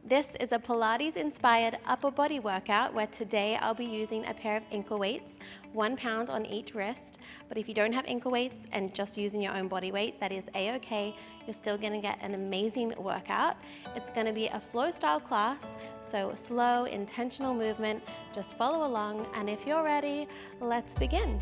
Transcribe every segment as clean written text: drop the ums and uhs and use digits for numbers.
This is a Pilates-inspired upper body workout where today I'll be using a pair of ankle weights, 1 pound on each wrist. But if you don't have ankle weights and just using your own body weight, that is a-okay. You're still gonna get an amazing workout. It's gonna be a flow style class, so slow, intentional movement. Just follow along, and if you're ready, let's begin.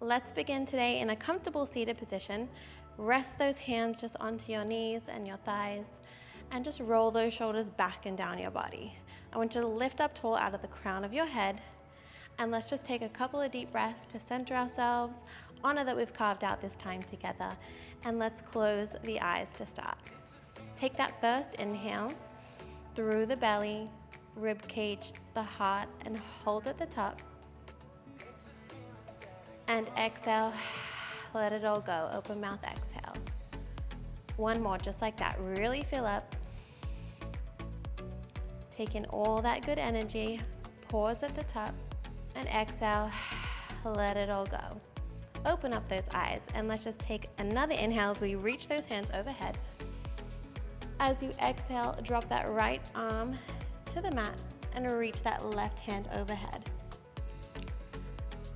Let's begin today in a comfortable seated position. Rest those hands just onto your knees and your thighs, and just roll those shoulders back and down your body. I want you to lift up tall out of the crown of your head, and let's just take a couple of deep breaths to center ourselves, honor that we've carved out this time together, and let's close the eyes to start. Take that first inhale through the belly, rib cage, the heart, and hold at the top. And exhale, let it all go. Open mouth, exhale. One more, just like that. Really fill up. Take in all that good energy. Pause at the top. And exhale, let it all go. Open up those eyes, and let's just take another inhale as we reach those hands overhead. As you exhale, drop that right arm to the mat and reach that left hand overhead.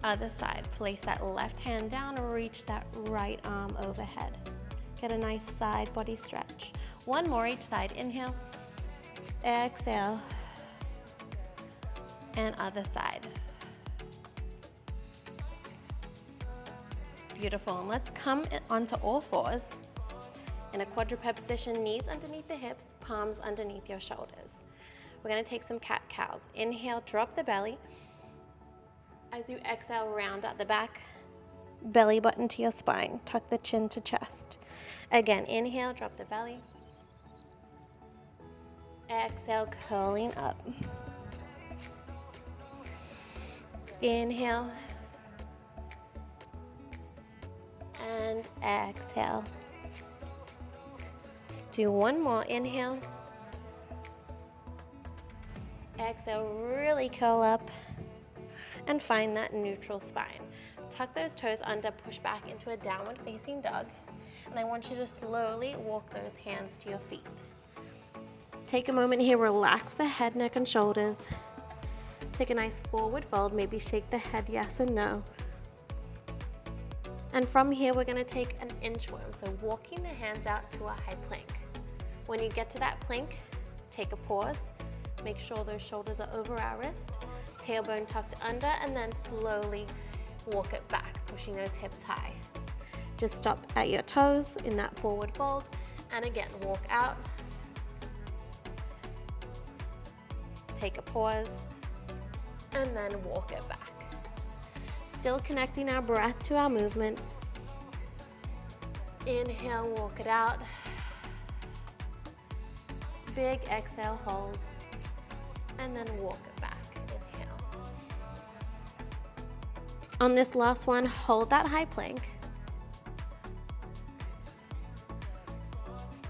Other side, place that left hand down and reach that right arm overhead. Get a nice side body stretch. One more each side. Inhale, exhale, and other side. Beautiful, and let's come onto all fours. In a quadruped position, knees underneath the hips, palms underneath your shoulders. We're gonna take some cat-cows. Inhale, drop the belly. As you exhale, round out the back, belly button to your spine, tuck the chin to chest. Again, inhale, drop the belly. Exhale, curling up. Inhale. And exhale. Do one more, inhale. Exhale, really curl up. And find that neutral spine. Tuck those toes under, push back into a downward facing dog. And I want you to slowly walk those hands to your feet. Take a moment here, relax the head, neck, and shoulders. Take a nice forward fold, maybe shake the head yes and no. And from here, we're gonna take an inchworm, so walking the hands out to a high plank. When you get to that plank, take a pause. Make sure those shoulders are over our wrist. Tailbone tucked under, and then slowly walk it back, pushing those hips high. Just stop at your toes in that forward fold, and again, walk out. Take a pause, and then walk it back. Still connecting our breath to our movement. Inhale, walk it out. Big exhale, hold, and then walk it back. On this last one, hold that high plank.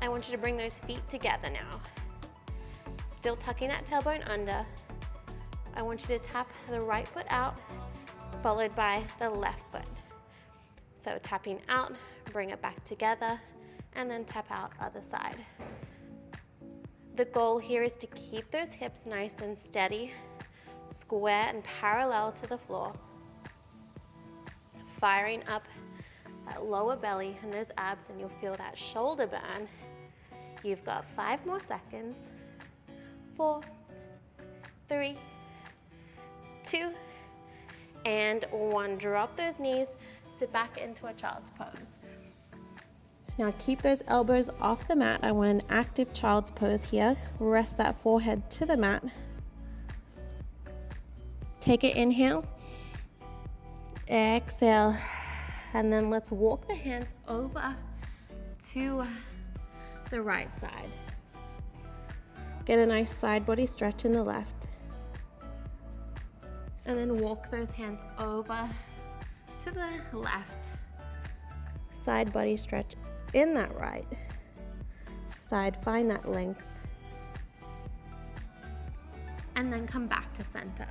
I want you to bring those feet together now. Still tucking that tailbone under. I want you to tap the right foot out, followed by the left foot. So tapping out, bring it back together, and then tap out other side. The goal here is to keep those hips nice and steady, square and parallel to the floor. Firing up that lower belly and those abs, and you'll feel that shoulder burn. You've got 5 more seconds. 4, 3, 2, and 1. Drop those knees, sit back into a child's pose. Now keep those elbows off the mat. I want an active child's pose here. Rest that forehead to the mat. Take an inhale. Exhale, and then let's walk the hands over to the right side. Get a nice side body stretch in the left. And then walk those hands over to the left. Side body stretch in that right side, find that length. And then come back to center.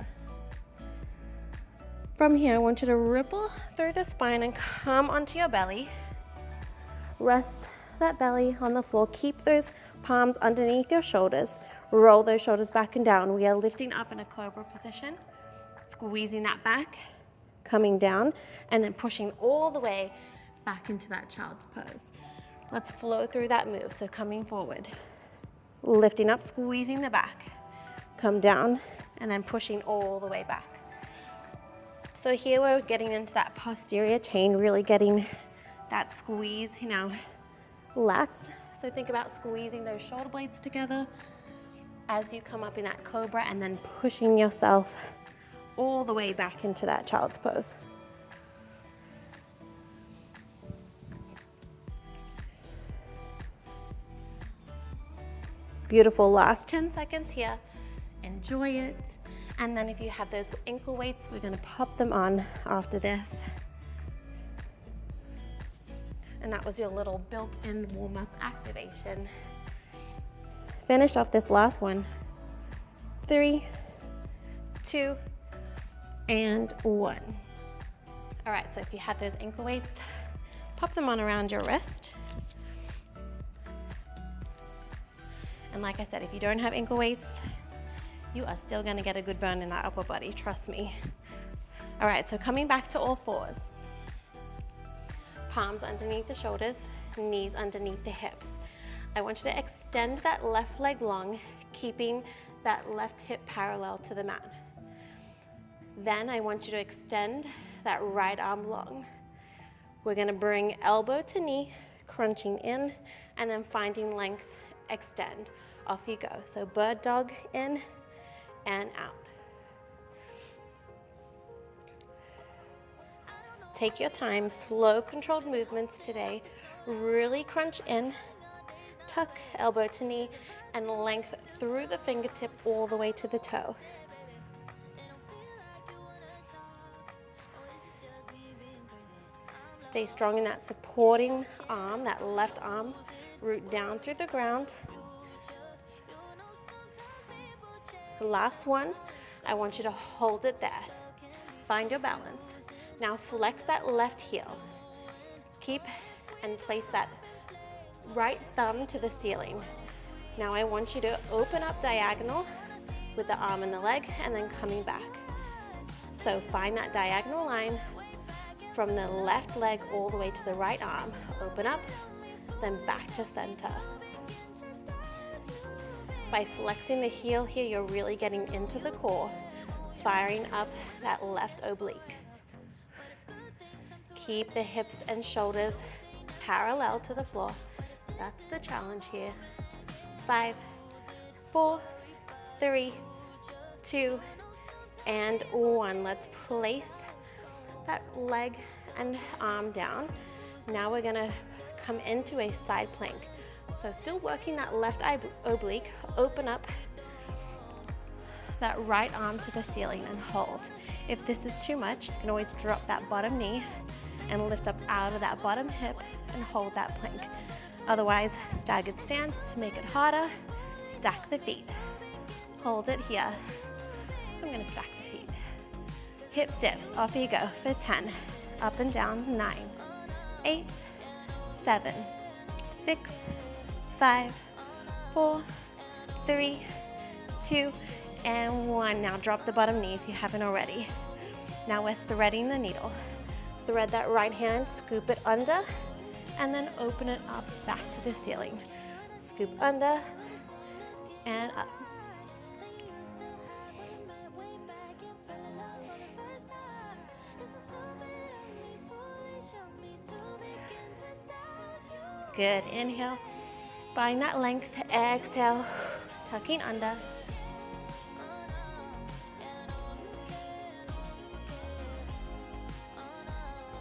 From here, I want you to ripple through the spine and come onto your belly. Rest that belly on the floor. Keep those palms underneath your shoulders. Roll those shoulders back and down. We are lifting up in a cobra position, squeezing that back, coming down, and then pushing all the way back into that child's pose. Let's flow through that move. So coming forward, lifting up, squeezing the back, come down, and then pushing all the way back. So here we're getting into that posterior chain, really getting that squeeze in our lats. So think about squeezing those shoulder blades together as you come up in that cobra and then pushing yourself all the way back into that child's pose. Beautiful, last 10 seconds here. Enjoy it. And then if you have those ankle weights, we're gonna pop them on after this. And that was your little built-in warm-up activation. Finish off this last one. 3, 2, and 1. All right, so if you have those ankle weights, pop them on around your wrist. And like I said, if you don't have ankle weights, you are still gonna get a good burn in that upper body, trust me. All right, so coming back to all fours. Palms underneath the shoulders, knees underneath the hips. I want you to extend that left leg long, keeping that left hip parallel to the mat. Then I want you to extend that right arm long. We're gonna bring elbow to knee, crunching in, and then finding length, extend. Off you go. So bird dog in and out. Take your time, slow controlled movements today. Really crunch in, tuck elbow to knee, and length through the fingertip all the way to the toe. Stay strong in that supporting arm, that left arm, root down through the ground. Last one, I want you to hold it there. Find your balance. Now flex that left heel. Keep and place that right thumb to the ceiling. Now I want you to open up diagonal with the arm and the leg and then coming back. So find that diagonal line from the left leg all the way to the right arm. Open up, then back to center. By flexing the heel here, you're really getting into the core, firing up that left oblique. Keep the hips and shoulders parallel to the floor. That's the challenge here. 5, 4, 3, 2, and 1. Let's place that leg and arm down. Now we're gonna come into a side plank. So still working that left oblique, open up that right arm to the ceiling and hold. If this is too much, you can always drop that bottom knee and lift up out of that bottom hip and hold that plank. Otherwise, staggered stance to make it harder, stack the feet. Hold it here. I'm gonna stack the feet. Hip dips, off you go for 10. Up and down, 9, 8, 7, 6, 5, 4, 3, 2, and 1. Now drop the bottom knee if you haven't already. Now we're threading the needle. Thread that right hand, scoop it under, and then open it up back to the ceiling. Scoop under and up. Good, inhale. Find that length, exhale, tucking under.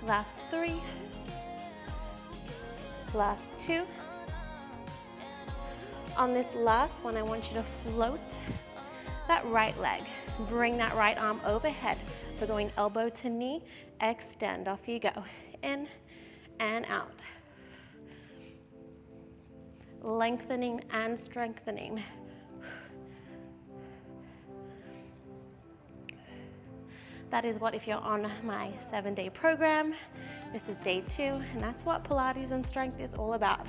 Last 3, last 2. On this last one, I want you to float that right leg. Bring that right arm overhead. We're going elbow to knee, extend, off you go. In and out. Lengthening and strengthening. That is what, if you're on my 7-day program, this is day 2, and that's what Pilates and strength is all about.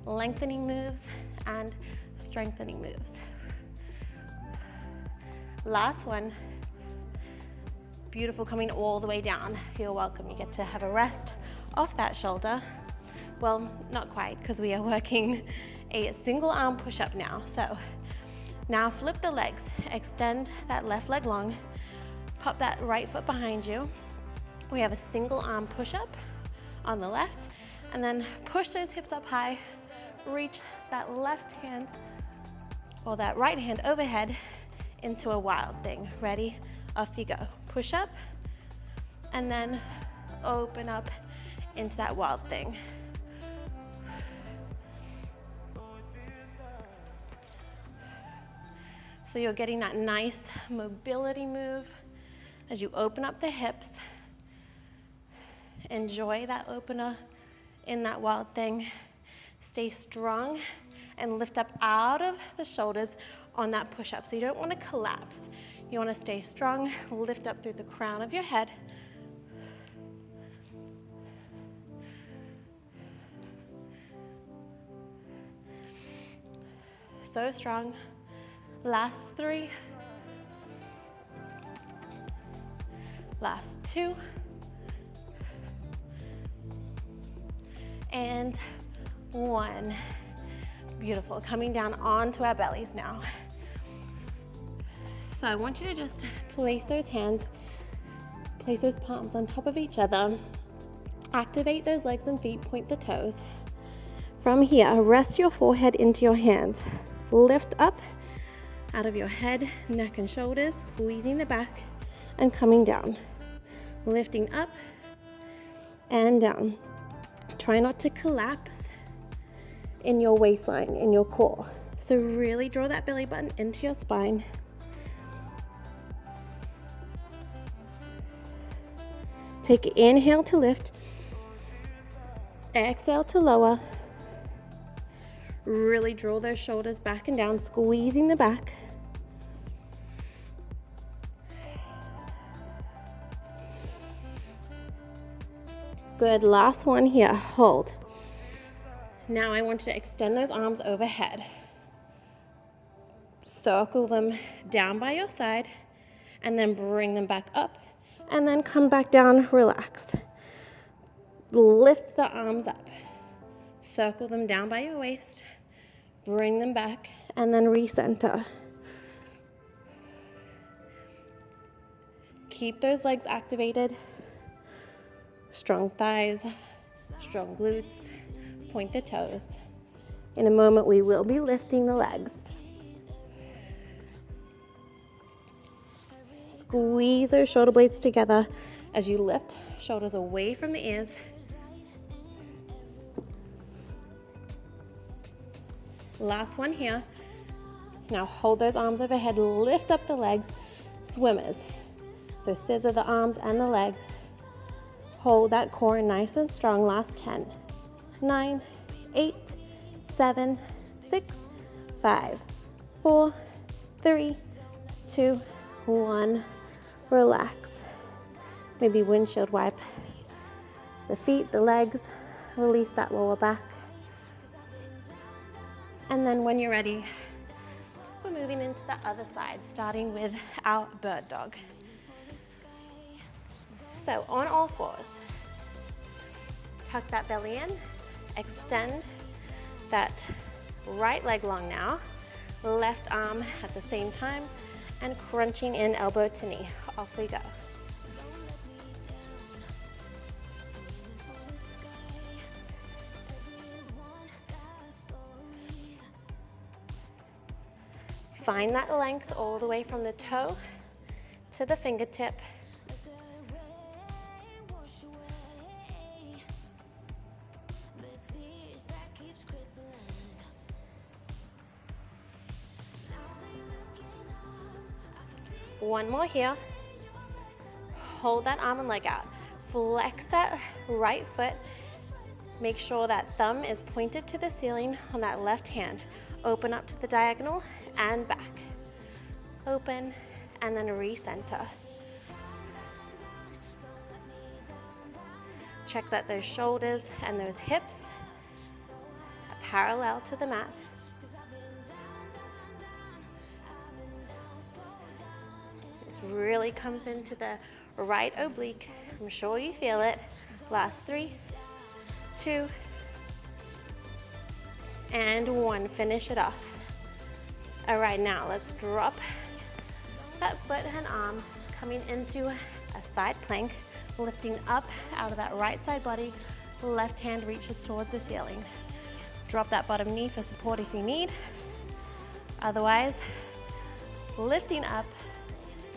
Lengthening moves and strengthening moves. Last one. Beautiful, coming all the way down. You're welcome. You get to have a rest off that shoulder. Well, not quite, because we are working a single arm push-up now. So now flip the legs, extend that left leg long, pop that right foot behind you. We have a single arm push-up on the left, and then push those hips up high, reach that left hand or that right hand overhead into a wild thing. Ready? Off you go. Push up, and then open up into that wild thing. So you're getting that nice mobility move as you open up the hips. Enjoy that opener in that wild thing. Stay strong and lift up out of the shoulders on that push-up. So you don't want to collapse. You want to stay strong, lift up through the crown of your head. So strong. Last 3. Last 2. And 1. Beautiful. Coming down onto our bellies now. So I want you to just place those hands, place those palms on top of each other. Activate those legs and feet, point the toes. From here, rest your forehead into your hands. Lift up out of your head, neck and shoulders, squeezing the back and coming down. Lifting up and down. Try not to collapse in your waistline, in your core. So really draw that belly button into your spine. Take an inhale to lift, exhale to lower. Really draw those shoulders back and down, squeezing the back. Good, last one here, hold. Now I want you to extend those arms overhead. Circle them down by your side, and then bring them back up, and then come back down, relax. Lift the arms up. Circle them down by your waist, bring them back, and then recenter. Keep those legs activated. Strong thighs, strong glutes, point the toes. In a moment, we will be lifting the legs. Squeeze those shoulder blades together as you lift, shoulders away from the ears. Last one here. Now hold those arms overhead, lift up the legs, swimmers. So scissor the arms and the legs. Hold that core nice and strong. Last 10, 9, 8, 7, 6, 5, 4, 3, 2, 1. Relax. Maybe windshield wipe the feet, the legs. Release that lower back. And then when you're ready, we're moving into the other side, starting with our bird dog. So on all fours, tuck that belly in, extend that right leg long now, left arm at the same time, and crunching in elbow to knee. Off we go. Find that length all the way from the toe to the fingertip. One more here. Hold that arm and leg out. Flex that right foot. Make sure that thumb is pointed to the ceiling on that left hand. Open up to the diagonal and back. Open and then recenter. Check that those shoulders and those hips are parallel to the mat. This really comes into the right oblique. I'm sure you feel it. Last 3, 2, and 1. Finish it off. All right, now let's drop that foot and arm, coming into a side plank, lifting up out of that right side body. Left hand reaches towards the ceiling. Drop that bottom knee for support if you need. Otherwise, lifting up,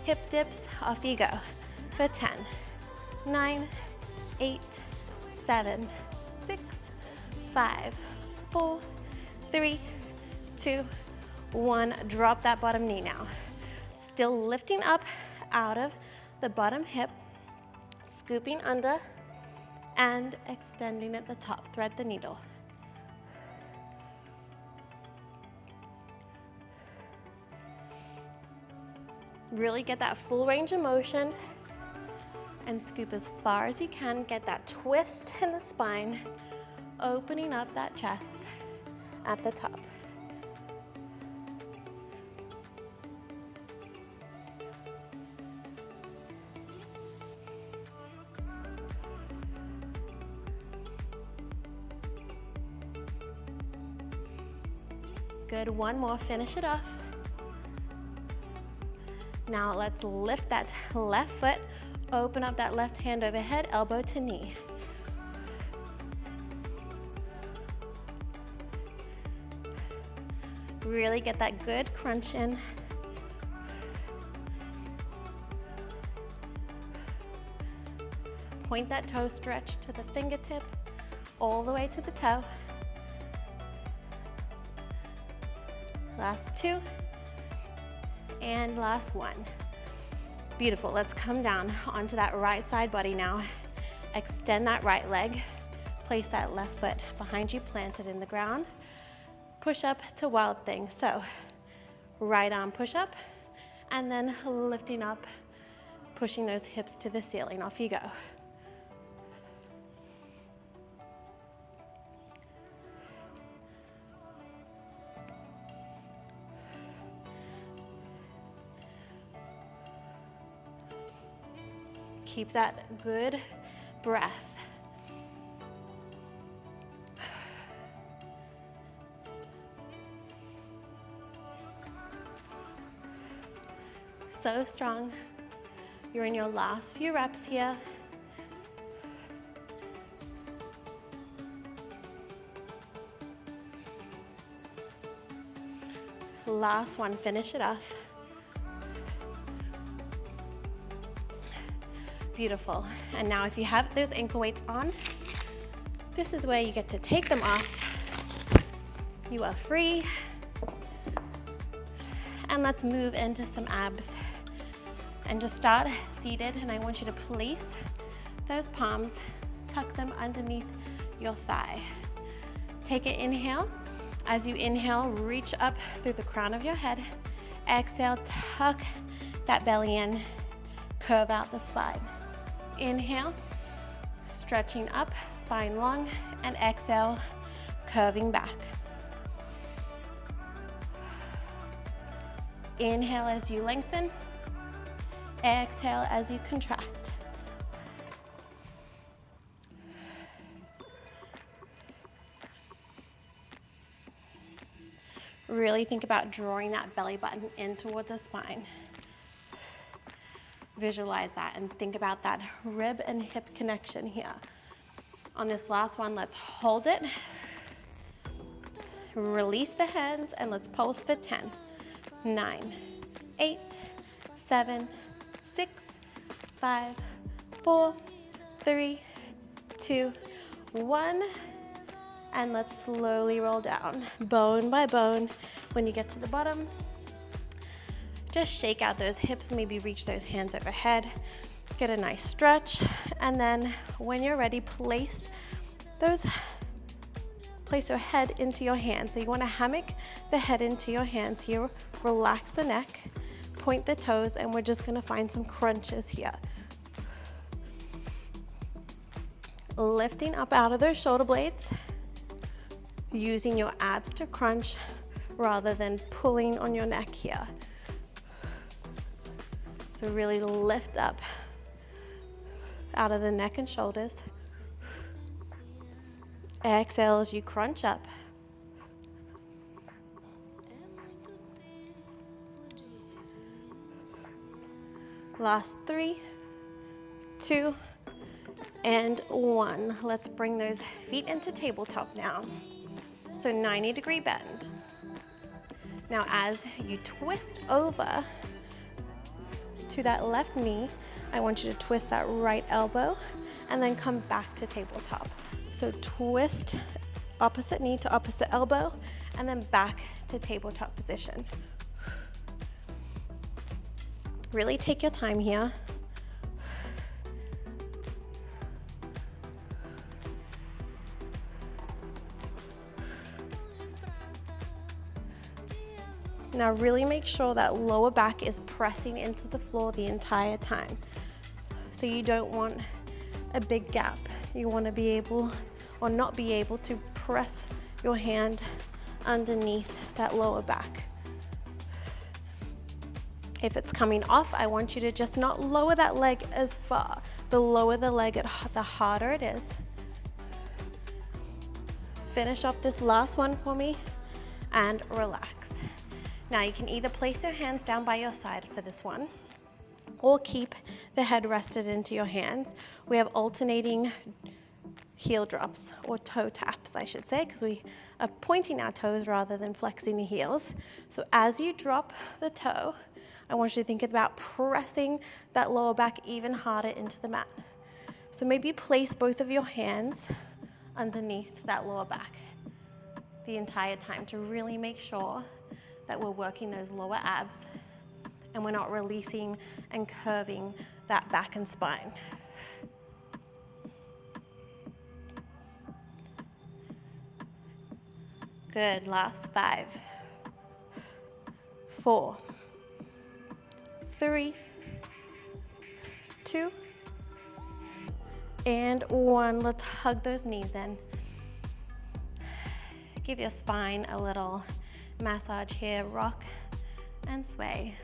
hip dips, off you go for 10, 9, 8, 7, 6, 5, 4, 3, 2, 1. Drop that bottom knee now. Still lifting up out of the bottom hip, scooping under and extending at the top. Thread the needle. Really get that full range of motion and scoop as far as you can. Get that twist in the spine, opening up that chest at the top. Good, one more, finish it off. Now let's lift that left foot, open up that left hand overhead, elbow to knee. Really get that good crunch in. Point that toe stretch to the fingertip, all the way to the toe. Last 2, and last 1. Beautiful, let's come down onto that right side body now. Extend that right leg, place that left foot behind you, planted in the ground. Push up to wild thing. So, right arm push up, and then lifting up, pushing those hips to the ceiling. Off you go. Keep that good breath. So strong. You're in your last few reps here. Last one, finish it off. Beautiful. And now if you have those ankle weights on, this is where you get to take them off. You are free. And let's move into some abs. And just start seated, and I want you to place those palms, tuck them underneath your thigh. Take an inhale. As you inhale, reach up through the crown of your head. Exhale, tuck that belly in, curve out the spine. Inhale, stretching up, spine long, and exhale, curving back. Inhale as you lengthen, exhale as you contract. Really think about drawing that belly button in towards the spine. Visualize that and think about that rib and hip connection here. On this last one, let's hold it. Release the hands and let's pulse for 10, 9, 8, 7, 6, 5, 4, 3, 2, 1. And let's slowly roll down, bone by bone. When you get to the bottom, just shake out those hips, maybe reach those hands overhead, get a nice stretch, and then when you're ready, place your head into your hands. So you want to hammock the head into your hands here, relax the neck, point the toes, and we're just going to find some crunches here. Lifting up out of those shoulder blades, using your abs to crunch rather than pulling on your neck here. So really lift up out of the neck and shoulders. Exhale as you crunch up. Last 3, 2, and 1. Let's bring those feet into tabletop now. So 90-degree bend. Now as you twist over to that left knee, I want you to twist that right elbow and then come back to tabletop. So twist opposite knee to opposite elbow and then back to tabletop position. Really take your time here. Now really make sure that lower back is pressing into the floor the entire time. So you don't want a big gap. You want to be able or not be able to press your hand underneath that lower back. If it's coming off, I want you to just not lower that leg as far. The lower the leg, the harder it is. Finish off this last one for me and relax. Now you can either place your hands down by your side for this one or keep the head rested into your hands. We have alternating heel drops, or toe taps I should say, because we are pointing our toes rather than flexing the heels. So as you drop the toe, I want you to think about pressing that lower back even harder into the mat. So maybe place both of your hands underneath that lower back the entire time to really make sure that we're working those lower abs and we're not releasing and curving that back and spine. Good, last 5, 4, 3, 2, and 1. Let's hug those knees in. Give your spine a little massage here, rock and sway.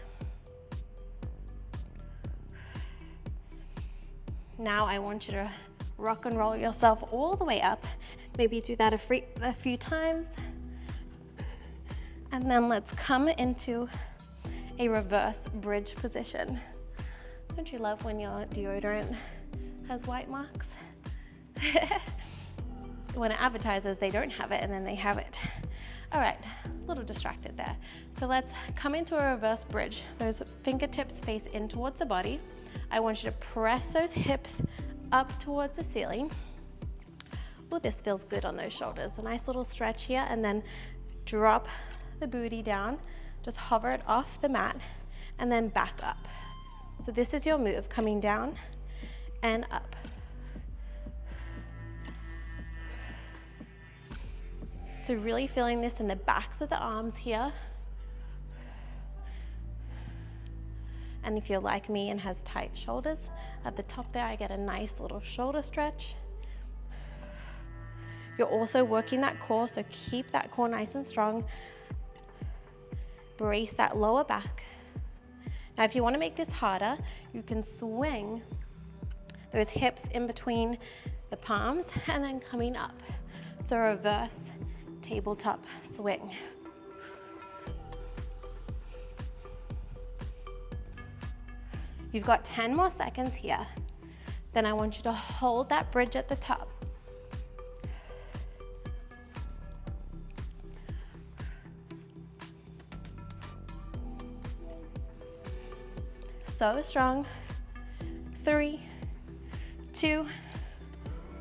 Now I want you to rock and roll yourself all the way up. Maybe do that a few times. And then let's come into a reverse bridge position. Don't you love when your deodorant has white marks? When it advertises, they don't have it, and then they have it. All right, a little distracted there. So let's come into a reverse bridge. Those fingertips face in towards the body. I want you to press those hips up towards the ceiling. Oh, this feels good on those shoulders. A nice little stretch here, and then drop the booty down. Just hover it off the mat, and then back up. So this is your move, coming down and up. So really feeling this in the backs of the arms here. And if you're like me and has tight shoulders, at the top there I get a nice little shoulder stretch. You're also working that core, so keep that core nice and strong. Brace that lower back. Now if you want to make this harder, you can swing those hips in between the palms and then coming up. So reverse tabletop swing. You've got 10 more seconds here. Then I want you to hold that bridge at the top. So strong. 3, 2,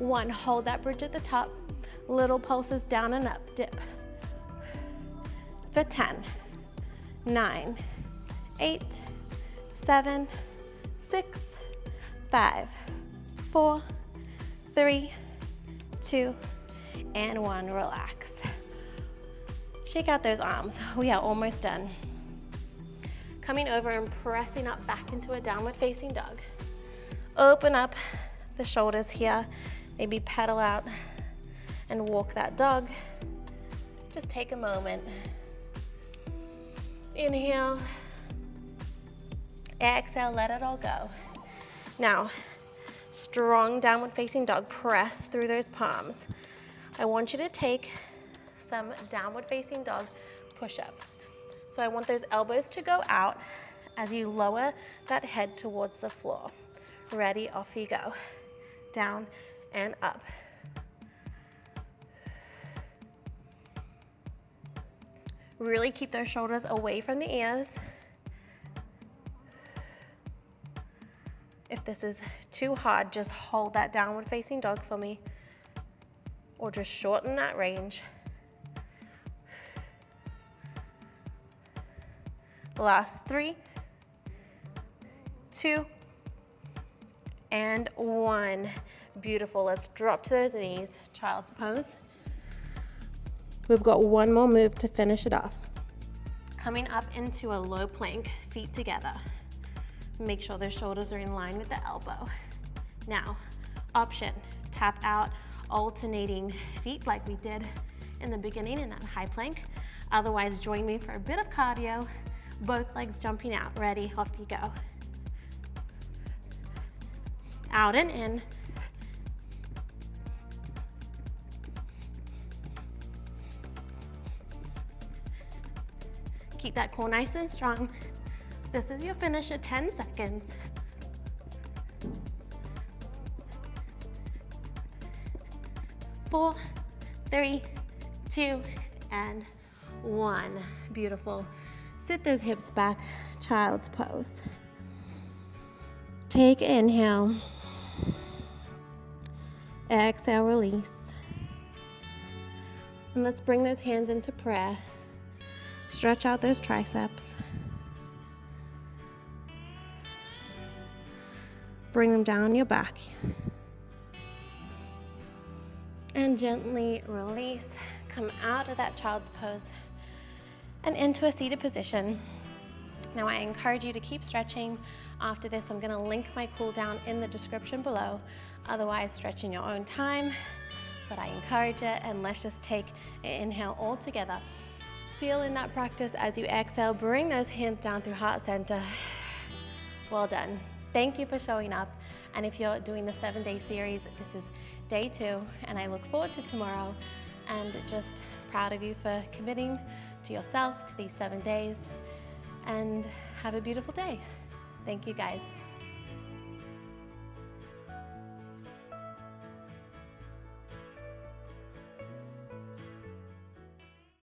1. Hold that bridge at the top. Little pulses down and up. Dip. For 10, 9, 8, 7, 6, 5, 4, 3, 2, and 1. Relax. Shake out those arms. We are almost done. Coming over and pressing up back into a downward facing dog. Open up the shoulders here. Maybe pedal out and walk that dog. Just take a moment. Inhale. Exhale, let it all go. Now, strong downward facing dog. Press through those palms. I want you to take some downward facing dog push-ups. So I want those elbows to go out as you lower that head towards the floor. Ready, off you go. Down and up. Really keep those shoulders away from the ears. If this is too hard, just hold that downward facing dog for me, or just shorten that range. Last 3, 2, and 1. Beautiful. Let's drop to those knees. Child's pose. We've got one more move to finish it off. Coming up into a low plank, feet together. Make sure those shoulders are in line with the elbow. Now, option, tap out, alternating feet like we did in the beginning in that high plank. Otherwise, join me for a bit of cardio, both legs jumping out. Ready, off you go. Out and in. Keep that core nice and strong. This is your finish at 10 seconds. 4, 3, 2, and 1. Beautiful. Sit those hips back, child's pose. Take inhale. Exhale, release. And let's bring those hands into prayer. Stretch out those triceps. Bring them down your back. And gently release. Come out of that child's pose and into a seated position. Now I encourage you to keep stretching. After this, I'm gonna link my cool down in the description below. Otherwise, stretch in your own time, but I encourage it, and let's just take an inhale all together. Seal in that practice as you exhale. Bring those hands down through heart center. Well done. Thank you for showing up. And if you're doing the 7-day series, this is day 2, and I look forward to tomorrow. And just proud of you for committing to yourself to these 7 days. And have a beautiful day. Thank you, guys.